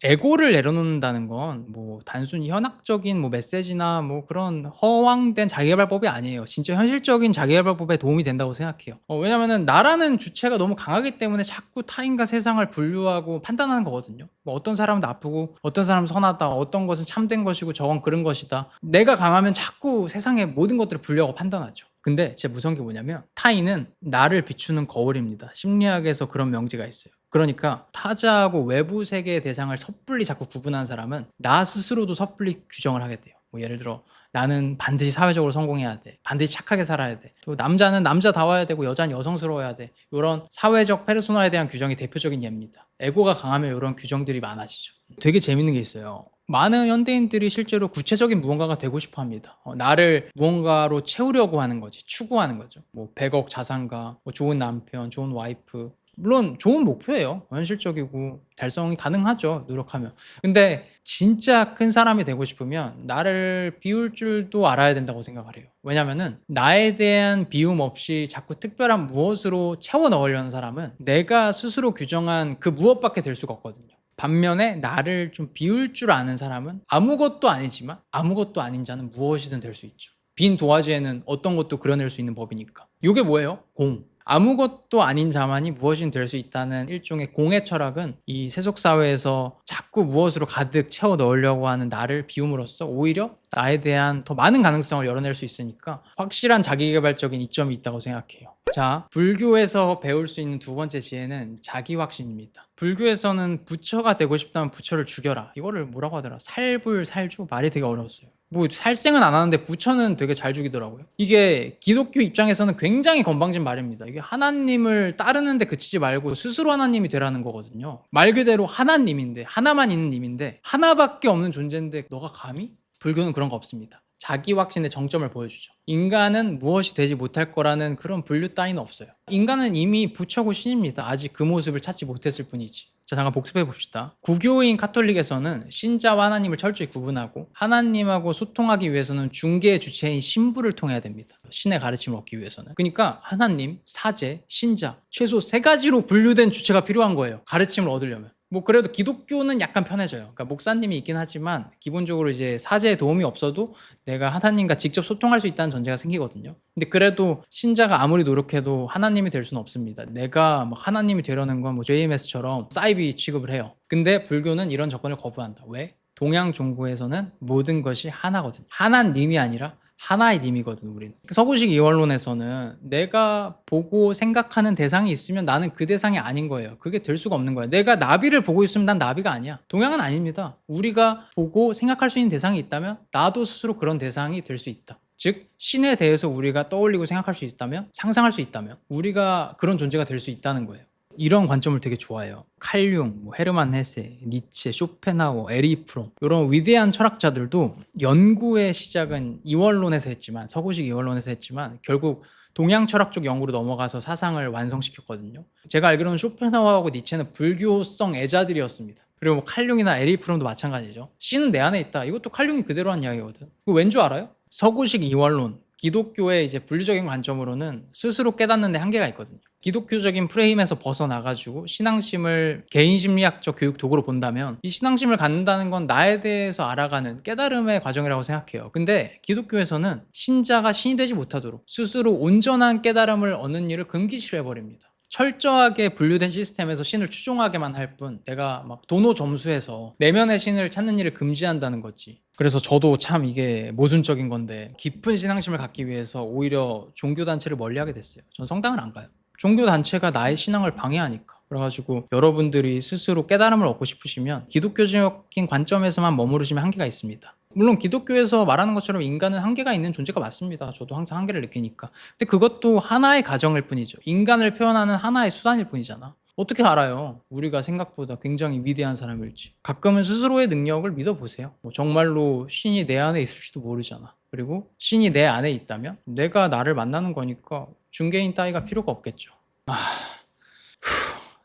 에고를 내려놓는다는 건 단순히 현학적인 메시지나 그런 허황된 자기개발법이 아니에요. 진짜 현실적인 자기개발법에 도움이 된다고 생각해요. 왜냐면은 나라는 주체가 너무 강하기 때문에 자꾸 타인과 세상을 분류하고 판단하는 거거든요. 어떤 사람은 나쁘고 어떤 사람은 선하다, 어떤 것은 참된 것이고 저건 그런 것이다. 내가 강하면 자꾸 세상의 모든 것들을 분류하고 판단하죠. 근데 진짜 무서운 게 뭐냐면 타인은 나를 비추는 거울입니다. 심리학에서 그런 명제가 있어요. 그러니까 타자하고 외부 세계의 대상을 섣불리 자꾸 구분하는 사람은 나 스스로도 섣불리 규정을 하게 돼요. 예를 들어 나는 반드시 사회적으로 성공해야 돼, 반드시 착하게 살아야 돼, 또 남자는 남자다워야 되고 여자는 여성스러워야 돼, 이런 사회적 페르소나에 대한 규정이 대표적인 예입니다. 에고가 강하면 이런 규정들이 많아지죠. 되게 재밌는 게 있어요. 많은 현대인들이 실제로 구체적인 무언가가 되고 싶어 합니다. 나를 무언가로 채우려고 하는 거지, 추구하는 거죠. 100억 자산가, 좋은 남편, 좋은 와이프, 물론 좋은 목표예요. 현실적이고 달성이 가능하죠, 노력하면. 근데 진짜 큰 사람이 되고 싶으면 나를 비울 줄도 알아야 된다고 생각을 해요. 왜냐면은 나에 대한 비움 없이 자꾸 특별한 무엇으로 채워 넣으려는 사람은 내가 스스로 규정한 그 무엇밖에 될 수가 없거든요. 반면에 나를 좀 비울 줄 아는 사람은 아무것도 아니지만 아무것도 아닌 자는 무엇이든 될 수 있죠. 빈 도화지에는 어떤 것도 그려낼 수 있는 법이니까. 이게 뭐예요? 공. 아무것도 아닌 자만이 무엇이든 될 수 있다는 일종의 공의 철학은 이 세속사회에서 자꾸 무엇으로 가득 채워 넣으려고 하는 나를 비움으로써 오히려 나에 대한 더 많은 가능성을 열어낼 수 있으니까 확실한 자기개발적인 이점이 있다고 생각해요. 자, 불교에서 배울 수 있는 두 번째 지혜는 자기확신입니다. 불교에서는 부처가 되고 싶다면 부처를 죽여라, 이거를 뭐라고 하더라? 살불살주? 말이 되게 어려웠어요. 뭐 살생은 안 하는데 부처는 되게 잘 죽이더라고요. 이게 기독교 입장에서는 굉장히 건방진 말입니다. 이게 하나님을 따르는데 그치지 말고 스스로 하나님이 되라는 거거든요. 말 그대로 하나님인데, 하나만 있는 님인데, 하나밖에 없는 존재인데 너가 감히? 불교는 그런 거 없습니다. 자기 확신의 정점을 보여주죠. 인간은 무엇이 되지 못할 거라는 그런 분류 따위는 없어요. 인간은 이미 부처고 신입니다. 아직 그 모습을 찾지 못했을 뿐이지. 자, 잠깐 복습해 봅시다. 구교인 카톨릭에서는 신자와 하나님을 철저히 구분하고 하나님하고 소통하기 위해서는 중개의 주체인 신부를 통해야 됩니다. 신의 가르침을 얻기 위해서는. 그러니까 하나님, 사제, 신자 최소 3가지로 분류된 주체가 필요한 거예요. 가르침을 얻으려면. 뭐 그래도 기독교는 약간 편해져요. 그러니까 목사님이 있긴 하지만 기본적으로 이제 사제의 도움이 없어도 내가 하나님과 직접 소통할 수 있다는 전제가 생기거든요. 근데 그래도 신자가 아무리 노력해도 하나님이 될 수는 없습니다. 내가 막 하나님이 되려는 건 뭐 JMS처럼 사이비 취급을 해요. 근데 불교는 이런 접근을 거부한다. 왜? 동양 종교에서는 모든 것이 하나거든요. 하나님이 아니라 하나의 님이거든. 우리는 서구식 이원론에서는 내가 보고 생각하는 대상이 있으면 나는 그 대상이 아닌 거예요. 그게 될 수가 없는 거야. 내가 나비를 보고 있으면 난 나비가 아니야. 동양은 아닙니다. 우리가 보고 생각할 수 있는 대상이 있다면 나도 스스로 그런 대상이 될 수 있다. 즉 신에 대해서 우리가 떠올리고 생각할 수 있다면, 상상할 수 있다면 우리가 그런 존재가 될 수 있다는 거예요. 이런 관점을 되게 좋아해요. 칼융, 헤르만 헤세, 니체, 쇼펜하우어, 에리 프롬 이런 위대한 철학자들도 연구의 시작은 이원론에서 했지만, 서구식 이원론에서 했지만 결국 동양 철학 쪽 연구로 넘어가서 사상을 완성시켰거든요. 제가 알기로는 쇼펜하우어하고 니체는 불교성 애자들이었습니다. 그리고 뭐 칼융이나 에리 프롬도 마찬가지죠. 신은 내 안에 있다. 이것도 칼융이 그대로 한 이야기거든. 그거 왠 줄 알아요? 서구식 이원론, 기독교의 이제 분류적인 관점으로는 스스로 깨닫는 데 한계가 있거든요. 기독교적인 프레임에서 벗어나가지고 신앙심을 개인심리학적 교육 도구로 본다면 이 신앙심을 갖는다는 건 나에 대해서 알아가는 깨달음의 과정이라고 생각해요. 근데 기독교에서는 신자가 신이 되지 못하도록 스스로 온전한 깨달음을 얻는 일을 금기시로 해버립니다. 철저하게 분류된 시스템에서 신을 추종하게만 할 뿐 내가 막 도노 점수에서 내면의 신을 찾는 일을 금지한다는 거지. 그래서 저도 참 이게 모순적인 건데 깊은 신앙심을 갖기 위해서 오히려 종교단체를 멀리하게 됐어요. 전 성당을 안 가요. 종교단체가 나의 신앙을 방해하니까. 그래가지고 여러분들이 스스로 깨달음을 얻고 싶으시면 기독교적인 관점에서만 머무르시면 한계가 있습니다. 물론 기독교에서 말하는 것처럼 인간은 한계가 있는 존재가 맞습니다. 저도 항상 한계를 느끼니까. 근데 그것도 하나의 가정일 뿐이죠. 인간을 표현하는 하나의 수단일 뿐이잖아. 어떻게 알아요? 우리가 생각보다 굉장히 위대한 사람일지. 가끔은 스스로의 능력을 믿어보세요. 뭐 정말로 신이 내 안에 있을지도 모르잖아. 그리고 신이 내 안에 있다면 내가 나를 만나는 거니까 중개인 따위가 필요가 없겠죠.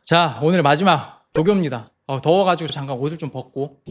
자, 오늘 마지막 도교입니다. 더워가지고 잠깐 옷을 좀 벗고.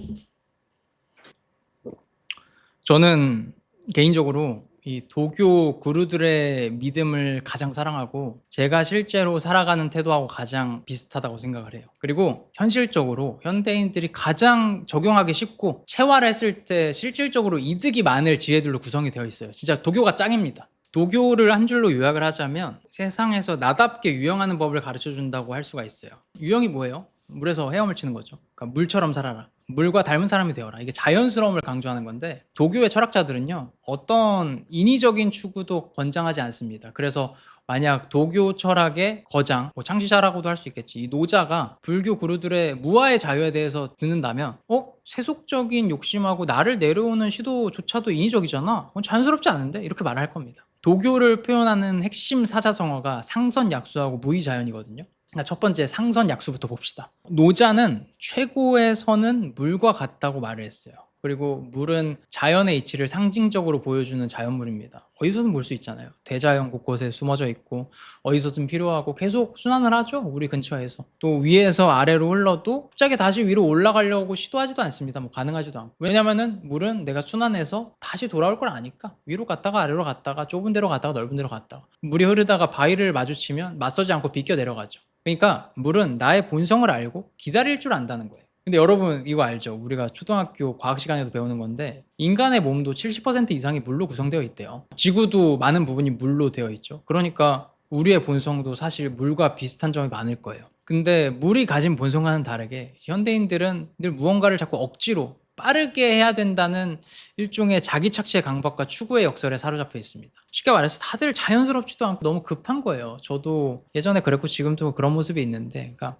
저는 개인적으로 이 도교 구루들의 믿음을 가장 사랑하고 제가 실제로 살아가는 태도하고 가장 비슷하다고 생각을 해요. 그리고 현실적으로 현대인들이 가장 적용하기 쉽고 체화했을 때 실질적으로 이득이 많을 지혜들로 구성이 되어 있어요. 진짜 도교가 짱입니다. 도교를 한 줄로 요약을 하자면 세상에서 나답게 유영하는 법을 가르쳐준다고 할 수가 있어요. 유영이 뭐예요? 물에서 헤엄을 치는 거죠. 그러니까 물처럼 살아라. 물과 닮은 사람이 되어라. 이게 자연스러움을 강조하는 건데 도교의 철학자들은요. 어떤 인위적인 추구도 권장하지 않습니다. 그래서 만약 도교 철학의 거장, 창시자라고도 할 수 있겠지. 이 노자가 불교 구루들의 무아의 자유에 대해서 듣는다면 세속적인 욕심하고 나를 내려오는 시도조차도 인위적이잖아. 그건 자연스럽지 않은데? 이렇게 말할 겁니다. 도교를 표현하는 핵심 사자성어가 상선약수하고 무의자연이거든요. 첫 번째 상선약수부터 봅시다. 노자는 최고의 선은 물과 같다고 말을 했어요. 그리고 물은 자연의 이치를 상징적으로 보여주는 자연물입니다. 어디서든 볼 수 있잖아요. 대자연 곳곳에 숨어져 있고 어디서든 필요하고 계속 순환을 하죠. 우리 근처에서. 또 위에서 아래로 흘러도 갑자기 다시 위로 올라가려고 시도하지도 않습니다. 가능하지도 않고. 왜냐면은 물은 내가 순환해서 다시 돌아올 걸 아니까. 위로 갔다가 아래로 갔다가 좁은 데로 갔다가 넓은 데로 갔다가. 물이 흐르다가 바위를 마주치면 맞서지 않고 비껴 내려가죠. 그러니까 물은 나의 본성을 알고 기다릴 줄 안다는 거예요. 근데 여러분 이거 알죠? 우리가 초등학교 과학 시간에도 배우는 건데 인간의 몸도 70% 이상이 물로 구성되어 있대요. 지구도 많은 부분이 물로 되어 있죠. 그러니까 우리의 본성도 사실 물과 비슷한 점이 많을 거예요. 근데 물이 가진 본성과는 다르게 현대인들은 늘 무언가를 자꾸 억지로 빠르게 해야 된다는 일종의 자기 착취의 강박과 추구의 역설에 사로잡혀 있습니다. 쉽게 말해서 다들 자연스럽지도 않고 너무 급한 거예요. 저도 예전에 그랬고 지금도 그런 모습이 있는데 그러니까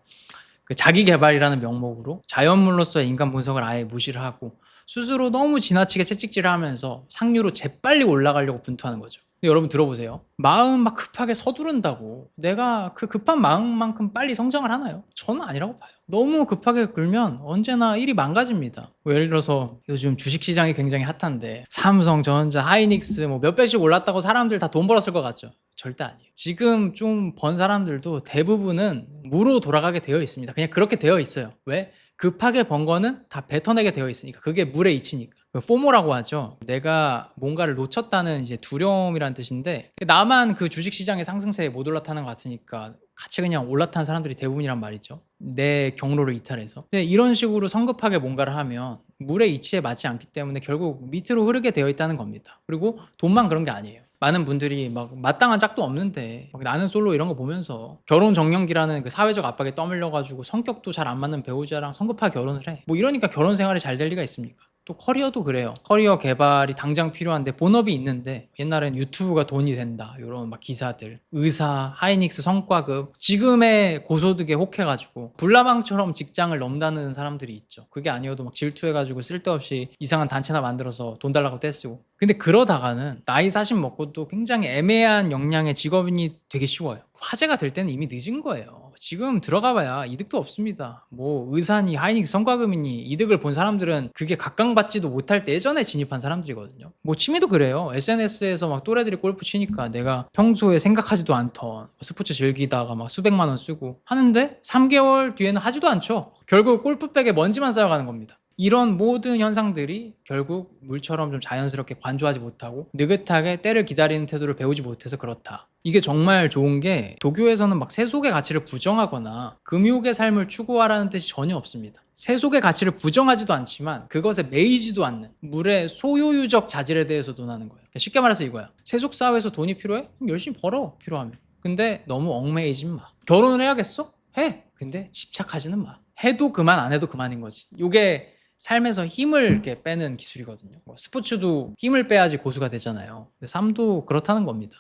그 자기 개발이라는 명목으로 자연물로서의 인간 본성을 아예 무시를 하고 스스로 너무 지나치게 채찍질을 하면서 상류로 재빨리 올라가려고 분투하는 거죠. 근데 여러분 들어보세요. 마음 막 급하게 서두른다고 내가 그 급한 마음만큼 빨리 성장을 하나요? 저는 아니라고 봐요. 너무 급하게 굴면 언제나 일이 망가집니다. 뭐 예를 들어서 요즘 주식시장이 굉장히 핫한데 삼성, 전자, 하이닉스 뭐 몇 배씩 올랐다고 사람들 다 돈 벌었을 것 같죠? 절대 아니에요. 지금 좀 번 사람들도 대부분은 무로 돌아가게 되어 있습니다. 그냥 그렇게 되어 있어요. 왜? 급하게 번 거는 다 뱉어내게 되어 있으니까. 그게 물의 이치니까. 포모라고 하죠. 내가 뭔가를 놓쳤다는 이제 두려움이란 뜻인데 나만 그 주식시장의 상승세에 못 올라타는 것 같으니까 같이 그냥 올라탄 사람들이 대부분이란 말이죠. 내 경로를 이탈해서. 근데 이런 식으로 성급하게 뭔가를 하면 물의 이치에 맞지 않기 때문에 결국 밑으로 흐르게 되어 있다는 겁니다. 그리고 돈만 그런 게 아니에요. 많은 분들이 막 마땅한 짝도 없는데 막 나는 솔로 이런 거 보면서 결혼 정년기라는 그 사회적 압박에 떠밀려가지고 성격도 잘 안 맞는 배우자랑 성급하게 결혼을 해. 뭐 이러니까 결혼 생활이 잘 될 리가 있습니까? 또 커리어도 그래요. 커리어 개발이 당장 필요한데 본업이 있는데 옛날엔 유튜브가 돈이 된다 이런 막 기사들, 의사, 하이닉스 성과급, 지금의 고소득에 혹해가지고 불나방처럼 직장을 넘나드는 사람들이 있죠. 그게 아니어도 막 질투해가지고 쓸데없이 이상한 단체나 만들어서 돈 달라고 떼쓰고. 근데 그러다가는 나이 40 먹고 또 굉장히 애매한 역량의 직업인이 되기 쉬워요. 화제가 될 때는 이미 늦은 거예요. 지금 들어가봐야 이득도 없습니다. 뭐 의사니 하이닉스 성과금이니 이득을 본 사람들은 그게 각광받지도 못할 때 예전에 진입한 사람들이거든요. 뭐 취미도 그래요. SNS에서 막 또래들이 골프 치니까 내가 평소에 생각하지도 않던 스포츠 즐기다가 막 수백만 원 쓰고 하는데 3개월 뒤에는 하지도 않죠. 결국 골프백에 먼지만 쌓여가는 겁니다. 이런 모든 현상들이 결국 물처럼 좀 자연스럽게 관조하지 못하고 느긋하게 때를 기다리는 태도를 배우지 못해서 그렇다. 이게 정말 좋은 게 도교에서는 막 세속의 가치를 부정하거나 금욕의 삶을 추구하라는 뜻이 전혀 없습니다. 세속의 가치를 부정하지도 않지만 그것에 매이지도 않는 물의 소요유적 자질에 대해서 논하는 거예요. 쉽게 말해서 이거야. 세속 사회에서 돈이 필요해? 그럼 열심히 벌어, 필요하면. 근데 너무 얽매이지 마. 결혼을 해야겠어? 해. 근데 집착하지는 마. 해도 그만, 안 해도 그만인 거지. 이게 삶에서 힘을 이렇게 빼는 기술이거든요. 스포츠도 힘을 빼야지 고수가 되잖아요. 근데 삶도 그렇다는 겁니다.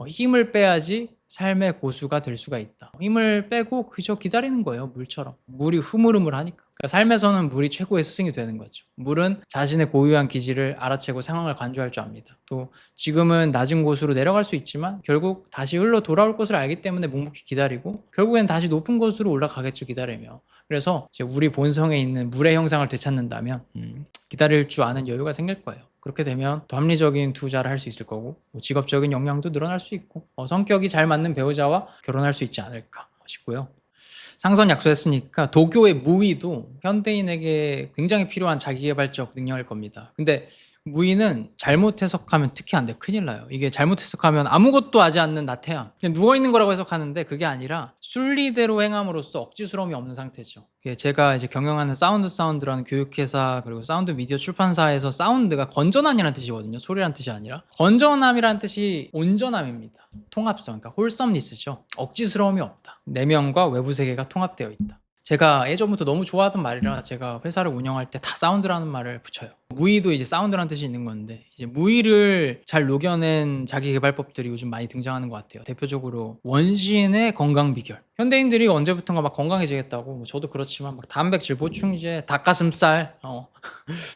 힘을 빼야지 삶의 고수가 될 수가 있다. 힘을 빼고 그저 기다리는 거예요. 물처럼. 물이 흐물흐물하니까. 그러니까 삶에서는 물이 최고의 스승이 되는 거죠. 물은 자신의 고유한 기질을 알아채고 상황을 관조할 줄 압니다. 또 지금은 낮은 곳으로 내려갈 수 있지만 결국 다시 흘러 돌아올 것을 알기 때문에 묵묵히 기다리고 결국엔 다시 높은 곳으로 올라가겠죠. 기다리며. 그래서 이제 우리 본성에 있는 물의 형상을 되찾는다면 기다릴 줄 아는 여유가 생길 거예요. 그렇게 되면 더 합리적인 투자를 할 수 있을 거고 직업적인 역량도 늘어날 수 있고 성격이 잘 맞는 배우자와 결혼할 수 있지 않을까 싶고요. 상선약소했으니까 도교의 무의도 현대인에게 굉장히 필요한 자기개발적 능력일 겁니다. 근데 무의는 잘못 해석하면 특히 안 돼. 큰일 나요. 이게 잘못 해석하면 아무것도 하지 않는 나태함. 그냥 누워있는 거라고 해석하는데 그게 아니라 순리대로 행함으로써 억지스러움이 없는 상태죠. 제가 이제 경영하는 사운드라는 교육회사 그리고 사운드 미디어 출판사에서 사운드가 건전함이라는 뜻이거든요. 소리라는 뜻이 아니라. 건전함이라는 뜻이 온전함입니다. 통합성, 그러니까 홀썸니스죠. 억지스러움이 없다. 내면과 외부 세계가 통합되어 있다. 제가 예전부터 너무 좋아하던 말이라 제가 회사를 운영할 때 다 사운드라는 말을 붙여요. 무의도 이제 사운드라는 뜻이 있는 건데 이제 무의를 잘 녹여낸 자기개발법들이 요즘 많이 등장하는 것 같아요. 대표적으로 원시인의 건강 비결. 현대인들이 언제부턴가 막 건강해지겠다고 뭐 저도 그렇지만 막 단백질 보충제, 닭가슴살,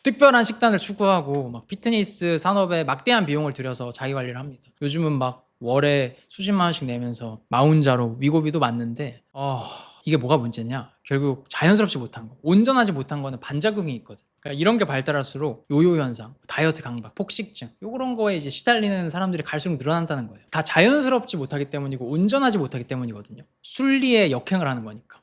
특별한 식단을 추구하고 막 피트니스 산업에 막대한 비용을 들여서 자기 관리를 합니다. 요즘은 막 월에 수십만 원씩 내면서 마운자로 위고비도 맞는데 이게 뭐가 문제냐? 결국 자연스럽지 못한 거, 온전하지 못한 거는 반작용이 있거든. 그러니까 이런 게 발달할수록 요요 현상, 다이어트 강박, 폭식증 이런 거에 이제 시달리는 사람들이 갈수록 늘어난다는 거예요. 다 자연스럽지 못하기 때문이고 온전하지 못하기 때문이거든요. 순리에 역행을 하는 거니까.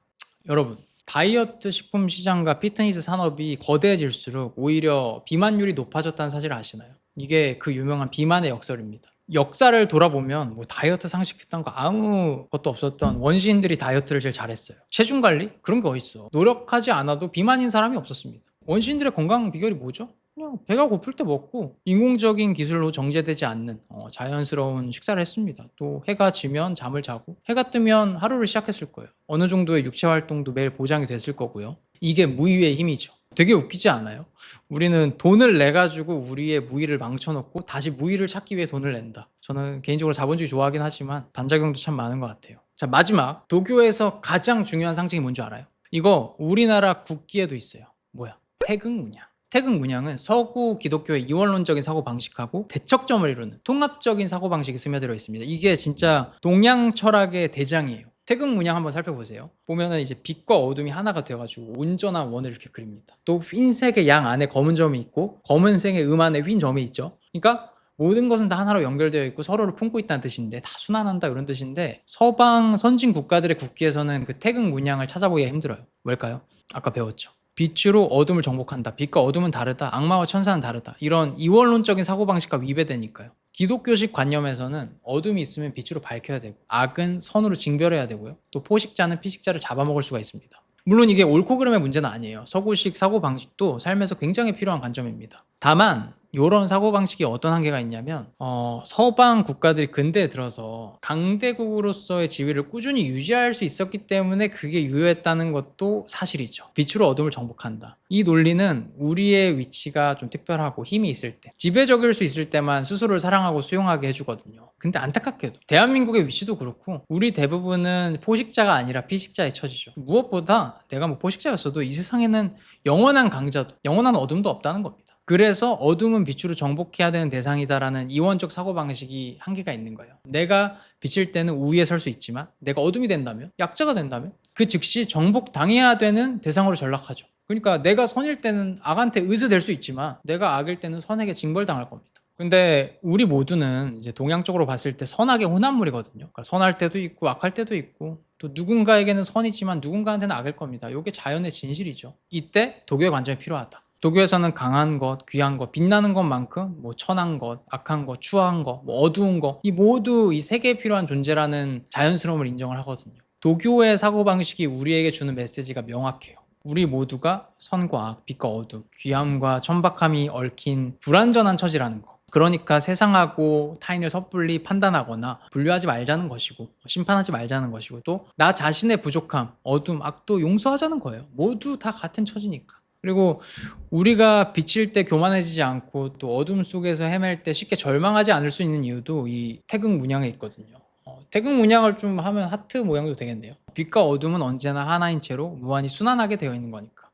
여러분, 다이어트 식품 시장과 피트니스 산업이 거대해질수록 오히려 비만율이 높아졌다는 사실을 아시나요? 이게 그 유명한 비만의 역설입니다. 역사를 돌아보면 뭐 다이어트 상식했던 거 아무것도 없었던 원시인들이 다이어트를 제일 잘했어요. 체중 관리? 그런 게 어딨어. 노력하지 않아도 비만인 사람이 없었습니다. 원시인들의 건강 비결이 뭐죠? 그냥 배가 고플 때 먹고 인공적인 기술로 정제되지 않는 자연스러운 식사를 했습니다. 또 해가 지면 잠을 자고 해가 뜨면 하루를 시작했을 거예요. 어느 정도의 육체 활동도 매일 보장이 됐을 거고요. 이게 무의의 힘이죠. 되게 웃기지 않아요? 우리는 돈을 내가지고 우리의 무의를 망쳐놓고 다시 무의를 찾기 위해 돈을 낸다. 저는 개인적으로 자본주의 좋아하긴 하지만 반작용도 참 많은 것 같아요. 자, 마지막 도교에서 가장 중요한 상징이 뭔지 알아요? 이거 우리나라 국기에도 있어요. 뭐야? 태극무냐. 태극 문양은 서구 기독교의 이원론적인 사고방식하고 대척점을 이루는 통합적인 사고방식이 스며들어 있습니다. 이게 진짜 동양 철학의 대장이에요. 태극 문양 한번 살펴보세요. 보면은 이제 빛과 어둠이 하나가 되어가지고 온전한 원을 이렇게 그립니다. 또 흰색의 양 안에 검은 점이 있고 검은색의 음 안에 흰 점이 있죠. 그러니까 모든 것은 다 하나로 연결되어 있고 서로를 품고 있다는 뜻인데, 다 순환한다 이런 뜻인데, 서방 선진 국가들의 국기에서는 그 태극 문양을 찾아보기가 힘들어요. 왜일까요? 아까 배웠죠. 빛으로 어둠을 정복한다. 빛과 어둠은 다르다. 악마와 천사는 다르다. 이런 이원론적인 사고방식과 위배되니까요. 기독교식 관념에서는 어둠이 있으면 빛으로 밝혀야 되고, 악은 선으로 징별해야 되고요. 또 포식자는 피식자를 잡아먹을 수가 있습니다. 물론 이게 옳고 그름의 문제는 아니에요. 서구식 사고방식도 삶에서 굉장히 필요한 관점입니다. 다만 이런 사고방식이 어떤 한계가 있냐면, 서방 국가들이 근대에 들어서 강대국으로서의 지위를 꾸준히 유지할 수 있었기 때문에 그게 유효했다는 것도 사실이죠. 빛으로 어둠을 정복한다. 이 논리는 우리의 위치가 좀 특별하고 힘이 있을 때, 지배적일 수 있을 때만 스스로를 사랑하고 수용하게 해주거든요. 근데 안타깝게도 대한민국의 위치도 그렇고 우리 대부분은 포식자가 아니라 피식자에 처지죠. 무엇보다 내가 뭐 포식자였어도 이 세상에는 영원한 강자도 영원한 어둠도 없다는 겁니다. 그래서 어둠은 빛으로 정복해야 되는 대상이다라는 이원적 사고방식이 한계가 있는 거예요. 내가 빛일 때는 우위에 설 수 있지만 내가 어둠이 된다면, 약자가 된다면 그 즉시 정복당해야 되는 대상으로 전락하죠. 그러니까 내가 선일 때는 악한테 의지될 수 있지만 내가 악일 때는 선에게 징벌당할 겁니다. 근데 우리 모두는 이제 동양적으로 봤을 때 선악의 혼합물이거든요. 그러니까 선할 때도 있고 악할 때도 있고, 또 누군가에게는 선이지만 누군가한테는 악일 겁니다. 이게 자연의 진실이죠. 이때 도교의 관점이 필요하다. 도교에서는 강한 것, 귀한 것, 빛나는 것만큼 뭐 천한 것, 악한 것, 추한 것, 뭐 어두운 것, 이 모두 이 세계에 필요한 존재라는 자연스러움을 인정을 하거든요. 도교의 사고방식이 우리에게 주는 메시지가 명확해요. 우리 모두가 선과 악, 빛과 어둠, 귀함과 천박함이 얽힌 불완전한 처지라는 거. 그러니까 세상하고 타인을 섣불리 판단하거나 분류하지 말자는 것이고, 심판하지 말자는 것이고, 또 나 자신의 부족함, 어둠, 악도 용서하자는 거예요. 모두 다 같은 처지니까. 그리고 우리가 비칠 때 교만해지지 않고 또 어둠 속에서 헤맬 때 쉽게 절망하지 않을 수 있는 이유도 이 태극 문양에 있거든요. 태극 문양을 좀 하면 하트 모양도 되겠네요. 빛과 어둠은 언제나 하나인 채로 무한히 순환하게 되어 있는 거니까.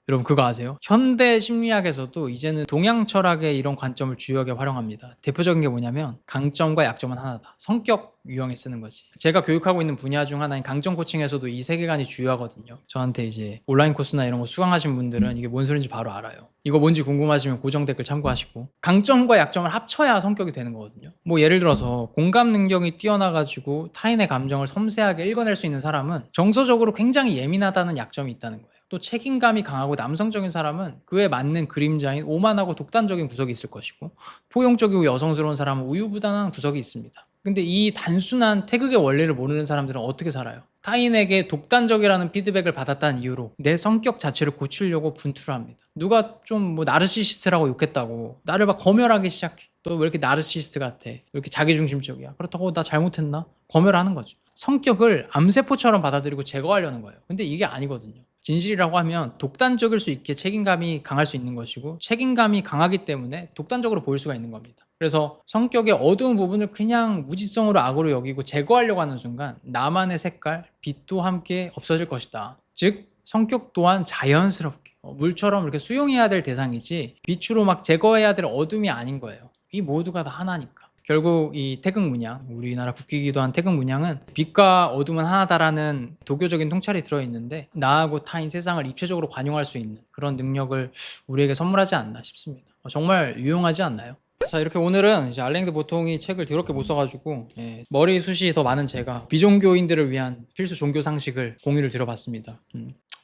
여러분 그거 아세요? 현대 심리학에서도 이제는 동양 철학의 이런 관점을 주요하게 활용합니다. 대표적인 게 뭐냐면 강점과 약점은 하나다. 성격 유형에 쓰는 거지. 제가 교육하고 있는 분야 중 하나인 강점 코칭에서도 이 세계관이 주요하거든요. 저한테 이제 온라인 코스나 이런 거 수강하신 분들은 이게 뭔 소리인지 바로 알아요. 이거 뭔지 궁금하시면 고정 댓글 참고하시고, 강점과 약점을 합쳐야 성격이 되는 거거든요. 뭐 예를 들어서 공감 능력이 뛰어나가지고 타인의 감정을 섬세하게 읽어낼 수 있는 사람은 정서적으로 굉장히 예민하다는 약점이 있다는 거예요. 또 책임감이 강하고 남성적인 사람은 그에 맞는 그림자인 오만하고 독단적인 구석이 있을 것이고, 포용적이고 여성스러운 사람은 우유부단한 구석이 있습니다. 근데 이 단순한 태극의 원리를 모르는 사람들은 어떻게 살아요? 타인에게 독단적이라는 피드백을 받았다는 이유로 내 성격 자체를 고치려고 분투를 합니다. 누가 좀 뭐 나르시시스트라고 욕했다고 나를 막 검열하기 시작해. 너 왜 이렇게 나르시시스트 같아? 왜 이렇게 자기중심적이야? 그렇다고 나 잘못했나? 검열하는 거죠. 성격을 암세포처럼 받아들이고 제거하려는 거예요. 근데 이게 아니거든요. 진실이라고 하면 독단적일 수 있게 책임감이 강할 수 있는 것이고, 책임감이 강하기 때문에 독단적으로 보일 수가 있는 겁니다. 그래서 성격의 어두운 부분을 그냥 무지성으로 악으로 여기고 제거하려고 하는 순간 나만의 색깔, 빛도 함께 없어질 것이다. 즉 성격 또한 자연스럽게 물처럼 이렇게 수용해야 될 대상이지 빛으로 막 제거해야 될 어둠이 아닌 거예요. 이 모두가 다 하나니까. 결국 이 태극 문양, 우리나라 국기이기도 한 태극 문양은 빛과 어둠은 하나다라는 도교적인 통찰이 들어있는데, 나하고 타인 세상을 입체적으로 관용할 수 있는 그런 능력을 우리에게 선물하지 않나 싶습니다. 정말 유용하지 않나요? 자, 이렇게 오늘은 이제 알랭드 보통이 책을 더럽게 못 써가지고 머리숱이 더 많은 제가 비종교인들을 위한 필수 종교 상식을 공유를 드려봤습니다.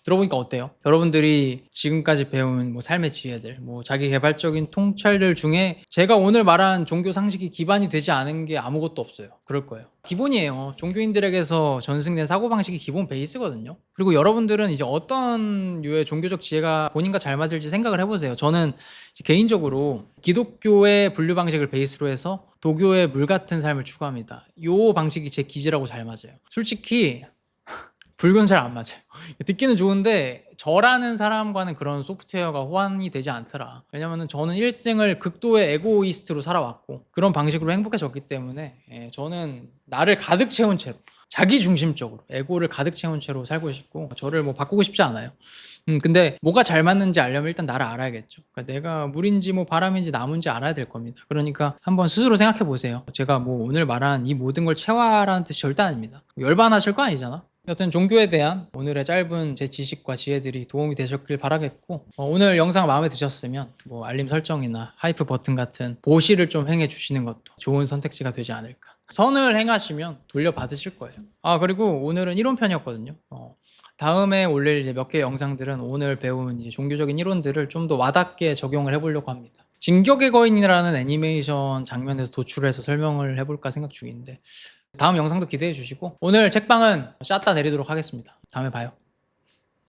들어보니까 어때요? 여러분들이 지금까지 배운 뭐 삶의 지혜들, 뭐 자기 개발적인 통찰들 중에 제가 오늘 말한 종교 상식이 기반이 되지 않은 게 아무것도 없어요. 그럴 거예요. 기본이에요. 종교인들에게서 전승된 사고방식이 기본 베이스거든요. 그리고 여러분들은 이제 어떤 유의 종교적 지혜가 본인과 잘 맞을지 생각을 해보세요. 저는 개인적으로 기독교의 분류 방식을 베이스로 해서 도교의 물 같은 삶을 추구합니다. 이 방식이 제 기질하고 잘 맞아요. 솔직히 불교는 잘 안 맞아요. 듣기는 좋은데 저라는 사람과는 그런 소프트웨어가 호환이 되지 않더라. 왜냐면은 저는 일생을 극도의 에고이스트로 살아왔고 그런 방식으로 행복해졌기 때문에 저는 나를 가득 채운 채로 자기 중심적으로 에고를 가득 채운 채로 살고 싶고 저를 뭐 바꾸고 싶지 않아요. 근데 뭐가 잘 맞는지 알려면 일단 나를 알아야겠죠. 그러니까 내가 물인지 뭐 바람인지 나무인지 알아야 될 겁니다. 그러니까 한번 스스로 생각해 보세요. 제가 뭐 오늘 말한 이 모든 걸 체화라는 뜻이 절대 아닙니다. 열반하실 거 아니잖아. 여튼 종교에 대한 오늘의 짧은 제 지식과 지혜들이 도움이 되셨길 바라겠고, 오늘 영상 마음에 드셨으면 뭐 알림 설정이나 하이프 버튼 같은 보시를 좀 행해 주시는 것도 좋은 선택지가 되지 않을까. 선을 행하시면 돌려받으실 거예요. 그리고 오늘은 이론편이었거든요. 다음에 올릴 이제 몇 개 영상들은 오늘 배운 이제 종교적인 이론들을 좀 더 와닿게 적용을 해보려고 합니다. 진격의 거인이라는 애니메이션 장면에서 도출해서 설명을 해볼까 생각 중인데, 다음 영상도 기대해 주시고, 오늘 책방은 샷다 내리도록 하겠습니다. 다음에 봐요.